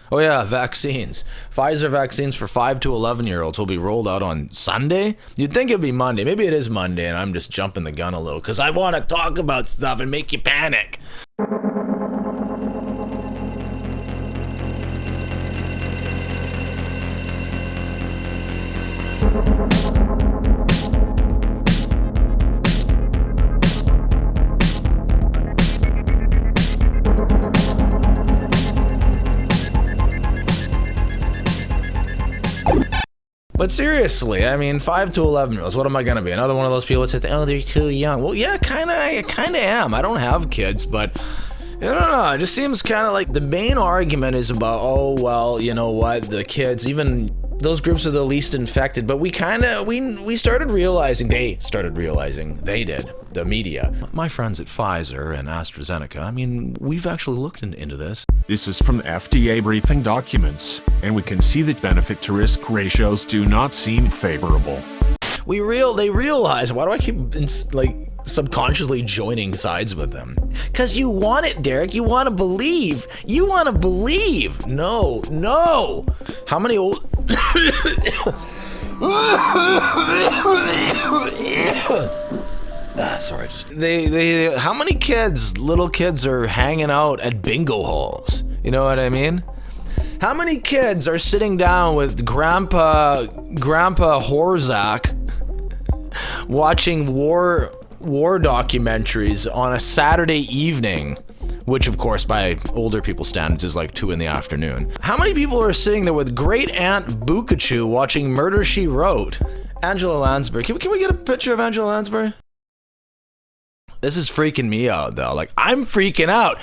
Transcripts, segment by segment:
Oh yeah, vaccines. Pfizer vaccines for 5 to 11-year-olds will be rolled out on Sunday. You'd think it'd be Monday. Maybe it is Monday, and I'm just jumping the gun a little because I want to talk about stuff and make you panic. But seriously, I mean, 5 to 11-year-olds, what am I gonna be? Another one of those people that say, oh, they're too young. Well, yeah, I kinda am. I don't have kids, but I don't know. It just seems kind of like the main argument is about, oh, well, you know what, the kids, even those groups are the least infected, but we started realizing, they did, the media. My friends at Pfizer and AstraZeneca, I mean, we've actually looked into this. This is from FDA briefing documents, and we can see that benefit to risk ratios do not seem favorable. They realize, why do I keep subconsciously joining sides with them? Cause you want it, Derek. You want to believe. No. How many old? Sorry, how many little kids are hanging out at bingo halls? You know what I mean? How many kids are sitting down with Grandpa Horzak watching war documentaries on a Saturday evening, which of course by older people's standards is like 2 in the afternoon. How many people are sitting there with Great Aunt Bukachu watching Murder, She Wrote? Angela Lansbury. Can we get a picture of Angela Lansbury? This is freaking me out though. Like, I'm freaking out.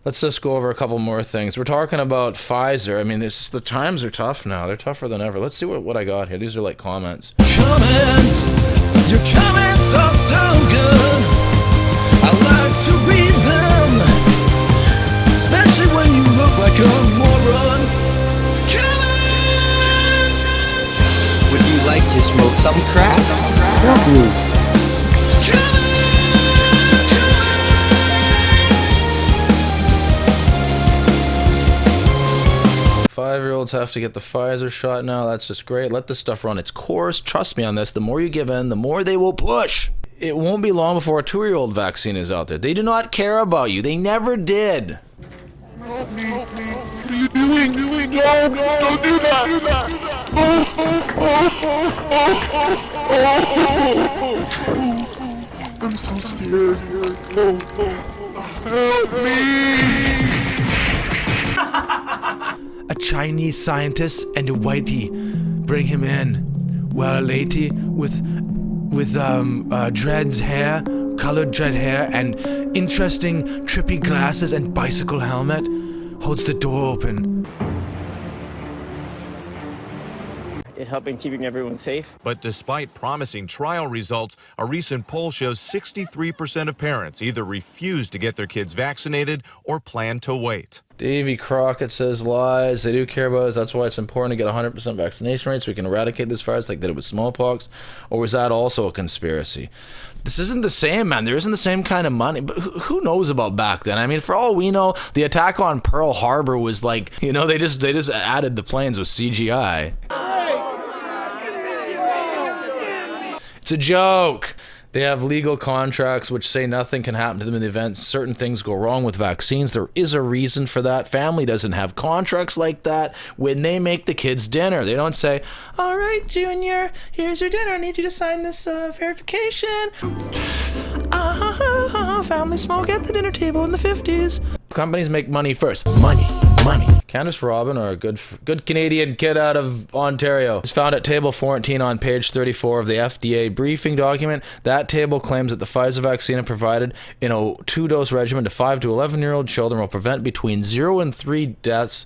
Let's just go over a couple more things. We're talking about Pfizer. I mean, the times are tough now. They're tougher than ever. Let's see what I got here. These are like comments. Comments. Your comments are so good. I like to read them, especially when you look like a moron. Comments. Would you like to smoke some crack? Comments. 5-year-olds have to get the Pfizer shot now. That's just great. Let this stuff run its course. Trust me on this. The more you give in, the more they will push. It won't be long before a 2-year-old vaccine is out there. They do not care about you. They never did. What are you doing? No, don't do that! I'm so scared. Help me! A Chinese scientist and a whitey. Bring him in. Well, a lady with dreads hair, colored dread hair, and interesting trippy glasses and bicycle helmet holds the door open. It helping keeping everyone safe. But despite promising trial results, a recent poll shows 63% of parents either refuse to get their kids vaccinated or plan to wait. Davy Crockett says lies. They do care about us. That's why it's important to get 100% vaccination rate so we can eradicate this virus like they did with smallpox. Or was that also a conspiracy? This isn't the same, man. There isn't the same kind of money. But who knows about back then? I mean, for all we know, the attack on Pearl Harbor was like, you know, they just added the planes with CGI. It's a joke. They have legal contracts which say nothing can happen to them in the event certain things go wrong with vaccines. There is a reason for that. Family doesn't have contracts like that when they make the kids dinner. They don't say, all right, Junior, here's your dinner. I need you to sign this verification. Family smoke at the dinner table in the 50s. Companies make money first. Money. Candace Robin, or a good Canadian kid out of Ontario, is found at table 14 on page 34 of the FDA briefing document. That table claims that the Pfizer vaccine provided in a 2-dose regimen to 5 to 11-year-old children will prevent between 0 and 3 deaths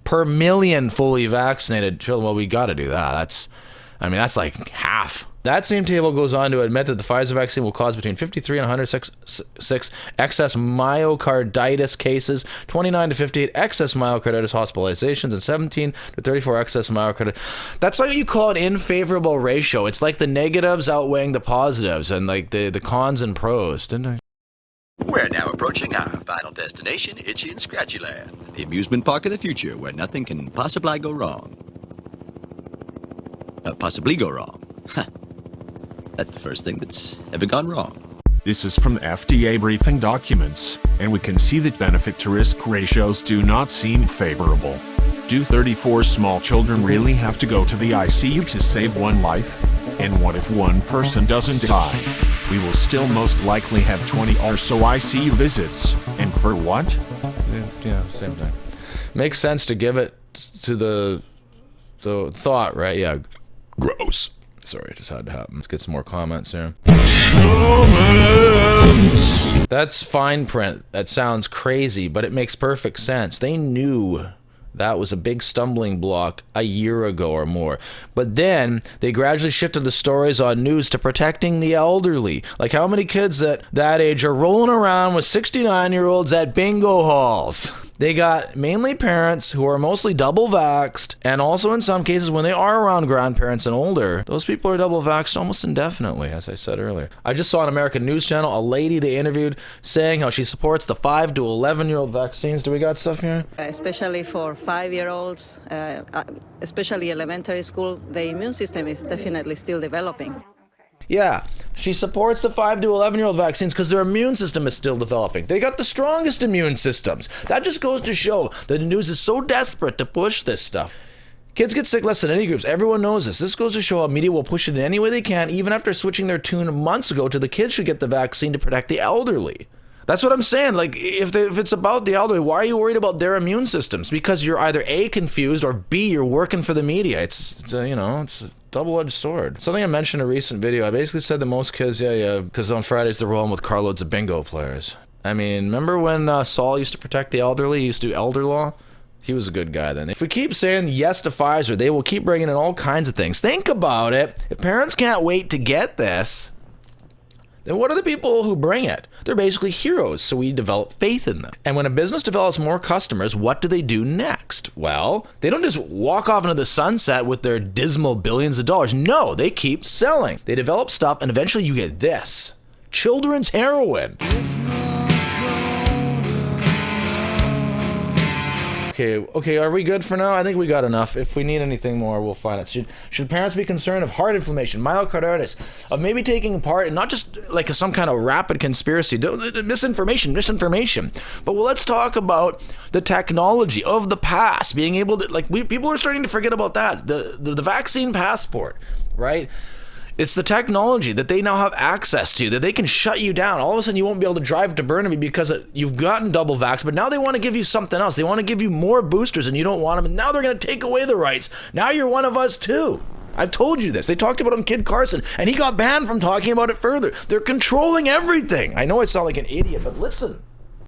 per million fully vaccinated children. Well, we got to do that. That's like half. That same table goes on to admit that the Pfizer vaccine will cause between 53 and 106 excess myocarditis cases, 29 to 58 excess myocarditis hospitalizations, and 17 to 34 excess myocarditis. That's like what you call an unfavorable ratio. It's like the negatives outweighing the positives and like the cons and pros, didn't I? We're now approaching our final destination, Itchy and Scratchy Land, the amusement park of the future where nothing can possibly go wrong. Possibly go wrong. That's the first thing that's ever gone wrong. This is from the FDA briefing documents, and we can see that benefit to risk ratios do not seem favorable. Do 34 small children really have to go to the ICU to save one life? And what if one person doesn't die? We will still most likely have 20 or so ICU visits. And for what? Yeah, same thing. Makes sense to give it to the thought, right? Yeah. Gross. Sorry, it just had to happen. Let's get some more comments here. That's fine print. That sounds crazy, but it makes perfect sense. They knew that was a big stumbling block a year ago or more. But then they gradually shifted the stories on news to protecting the elderly. Like how many kids at that age are rolling around with 69-year-olds at bingo halls? They got mainly parents who are mostly double vaxxed, and also in some cases when they are around grandparents and older, those people are double vaxxed almost indefinitely, as I said earlier. I just saw on American News Channel a lady they interviewed saying how she supports the 5 to 11-year-old vaccines. Do we got stuff here? Especially for 5-year-olds, especially elementary school, the immune system is definitely still developing. Yeah, she supports the 5 to 11-year-old vaccines because their immune system is still developing. They got the strongest immune systems. That just goes to show that the news is so desperate to push this stuff. Kids get sick less than any groups. Everyone knows this. This goes to show how media will push it in any way they can, even after switching their tune months ago to the kids should get the vaccine to protect the elderly. That's what I'm saying. Like, if it's about the elderly, why are you worried about their immune systems? Because you're either A, confused, or B, you're working for the media. It's a double-edged sword. Something I mentioned in a recent video, I basically said that most kids, because on Fridays they're rolling with carloads of bingo players. I mean, remember when Saul used to protect the elderly? He used to do elder law? He was a good guy then. If we keep saying yes to Pfizer, they will keep bringing in all kinds of things. Think about it. If parents can't wait to get this, then what are the people who bring it? They're basically heroes, so we develop faith in them. And when a business develops more customers, what do they do next? Well, they don't just walk off into the sunset with their dismal billions of dollars. No, they keep selling. They develop stuff, and eventually you get this. Children's heroin. Okay, are we good for now? I think we got enough. If we need anything more, we'll find it. Should parents be concerned of heart inflammation, myocarditis, of maybe taking part in not just like some kind of rapid conspiracy, misinformation. But let's talk about the technology of the past, being able to, people are starting to forget about that. The vaccine passport, right? It's the technology that they now have access to, that they can shut you down. All of a sudden, you won't be able to drive to Burnaby because you've gotten double vax, but now they want to give you something else. They want to give you more boosters and you don't want them, and now they're going to take away the rights. Now you're one of us too. I've told you this. They talked about it on Kid Carson, and he got banned from talking about it further. They're controlling everything. I know I sound like an idiot, but listen.